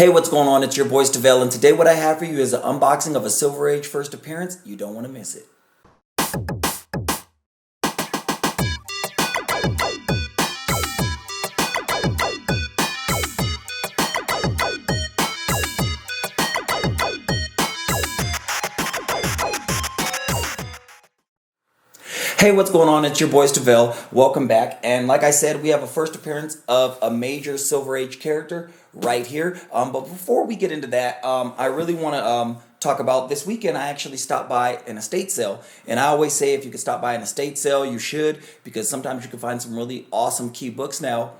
Hey, what's going on? It's your boy Stavel, and today what I have for you is an unboxing of a Silver Age first appearance. You don't want to miss it. Hey, what's going on? It's your boy Stavel. Welcome back. And like I said, we have a first appearance of a major Silver Age character right here. But before we get into that, I really want to talk about this weekend. I actually stopped by an estate sale. And I always say if you can stop by an estate sale, you should, because sometimes you can find some really awesome key books. Now,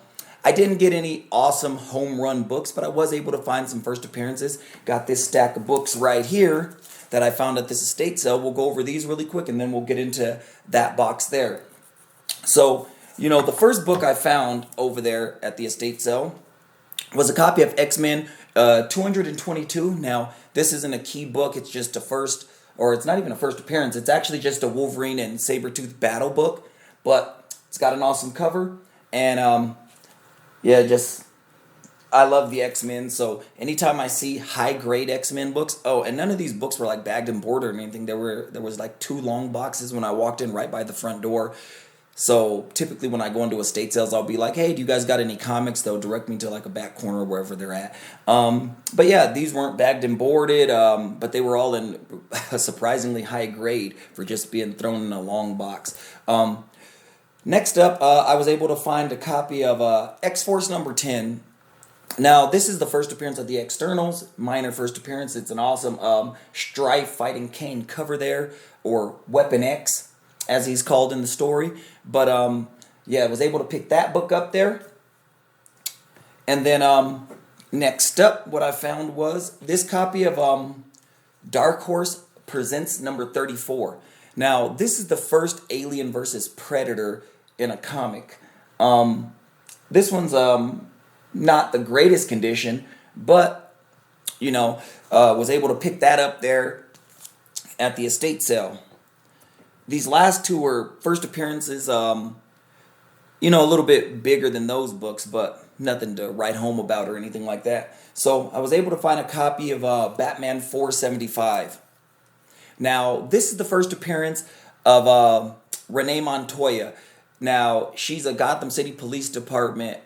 I didn't get any awesome home run books, but I was able to find some first appearances. Got this stack of books right here that I found at this estate sale. We'll go over these really quick and then we'll get into that box there. So, the first book I found over there at the estate sale was a copy of X-Men 222. Now, this isn't a key book, it's just a first, or it's not even a first appearance, it's actually just a Wolverine and Sabretooth battle book, but it's got an awesome cover, and I love the X-Men, so anytime I see high-grade X-Men books, and none of these books were like bagged and bordered or anything. There was like 2 long boxes when I walked in right by the front door. So typically when I go into estate sales, I'll be like, hey, do you guys got any comics? They'll direct me to like a back corner wherever they're at. But yeah, these weren't bagged and boarded, but they were all in a surprisingly high grade for just being thrown in a long box. Next up, I was able to find a copy of X-Force number 10. Now, this is the first appearance of the Externals, minor first appearance. It's an awesome Strife fighting Kane cover there, or Weapon X, as he's called in the story. But, I was able to pick that book up there. And then, next up, what I found was this copy of DARKHORSE Presents number 34. Now, this is the first Alien versus Predator in a comic. This one's not the greatest condition, but was able to pick that up there at the estate sale. These last 2 were first appearances, a little bit bigger than those books, but nothing to write home about or anything like that. So I was able to find a copy of Batman 475. Now, this is the first appearance of RENEE Montoya. Now, she's a Gotham City Police Department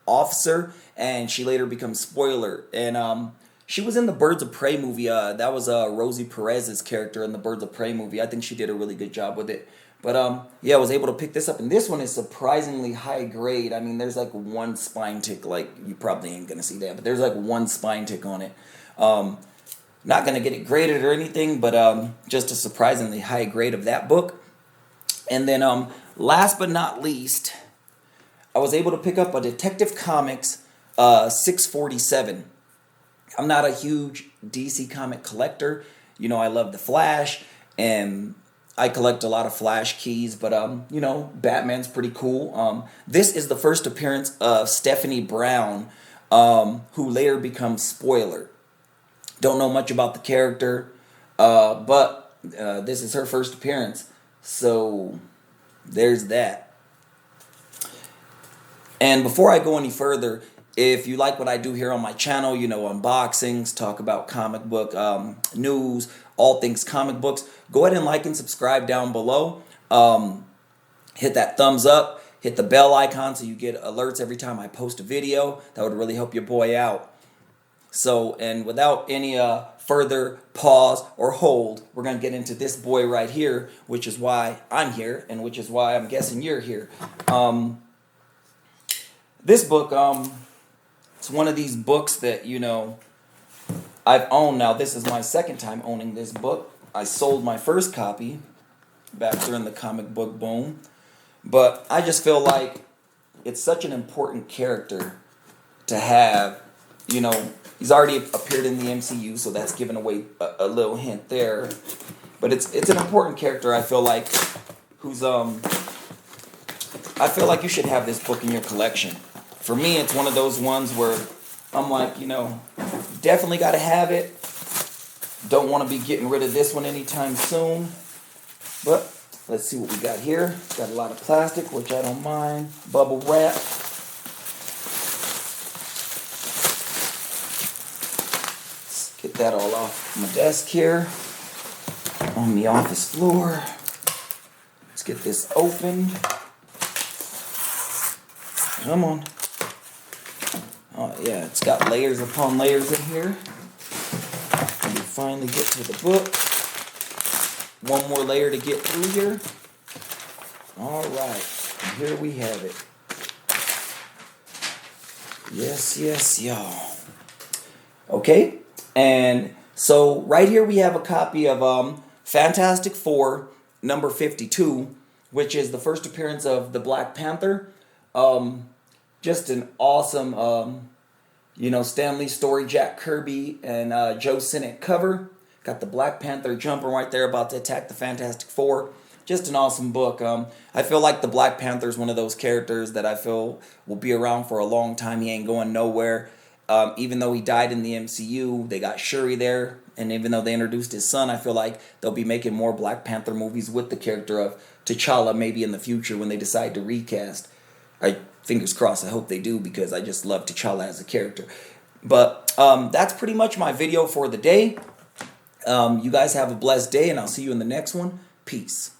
officer, and she later becomes Spoiler. And she was in the Birds of Prey movie. That was Rosie Perez's character in the Birds of Prey movie. I think she did a really good job with it. But I was able to pick this up, and this one is surprisingly high grade. I mean, there's like 1 spine tick. Like, you probably ain't gonna see that, but there's like 1 spine tick on it. Not gonna get it graded or anything, but just a surprisingly high grade of that book. And then last but not least, I was able to pick up a Detective Comics 647. I'm not a huge DC comic collector. I love the Flash, and I collect a lot of Flash keys, but Batman's pretty cool. This is the first appearance of Stephanie Brown, who later becomes Spoiler. Don't know much about the character, but this is her first appearance, so there's that. And before I go any further, if you like what I do here on my channel, unboxings, talk about comic book news, all things comic books, go ahead and like and subscribe down below. Hit that thumbs up, hit the bell icon so you get alerts every time I post a video. That would really help your boy out. So, and without any further pause or hold, we're going to get into this boy right here, which is why I'm here, and which is why I'm guessing you're here. This book, it's one of these books that, I've owned. Now, this is my second time owning this book. I sold my first copy back during the comic book boom. But I just feel like it's such an important character to have. He's already appeared in the MCU, so that's giving away a little hint there. But it's an important character, I feel like, I feel like you should have this book in your collection. For me, it's one of those ones where I'm like, definitely got to have it. Don't want to be getting rid of this one anytime soon. But let's see what we got here. Got a lot of plastic, which I don't mind. Bubble wrap. get that all off my desk here on the office floor. Let's get this opened. Come on. Oh yeah, it's got layers upon layers in here. And we finally get to the book. One more layer to get through here. Alright, and here we have it. Yes, yes, y'all. Okay, and so right here we have a copy of Fantastic Four number 52, which is the first appearance of the Black Panther. Just an awesome, Stan Lee story, Jack Kirby and Joe Sinnott cover. Got the Black Panther jumping right there about to attack the Fantastic Four. Just an awesome book. I feel like the Black Panther is one of those characters that I feel will be around for a long time. He ain't going nowhere. Even though he died in the MCU, they got Shuri there. And even though they introduced his son, I feel like they'll be making more Black Panther movies with the character of T'Challa maybe in the future when they decide to recast. Fingers crossed, I hope they do, because I just love T'Challa as a character. But that's pretty much my video for the day. You guys have a blessed day, and I'll see you in the next one. Peace.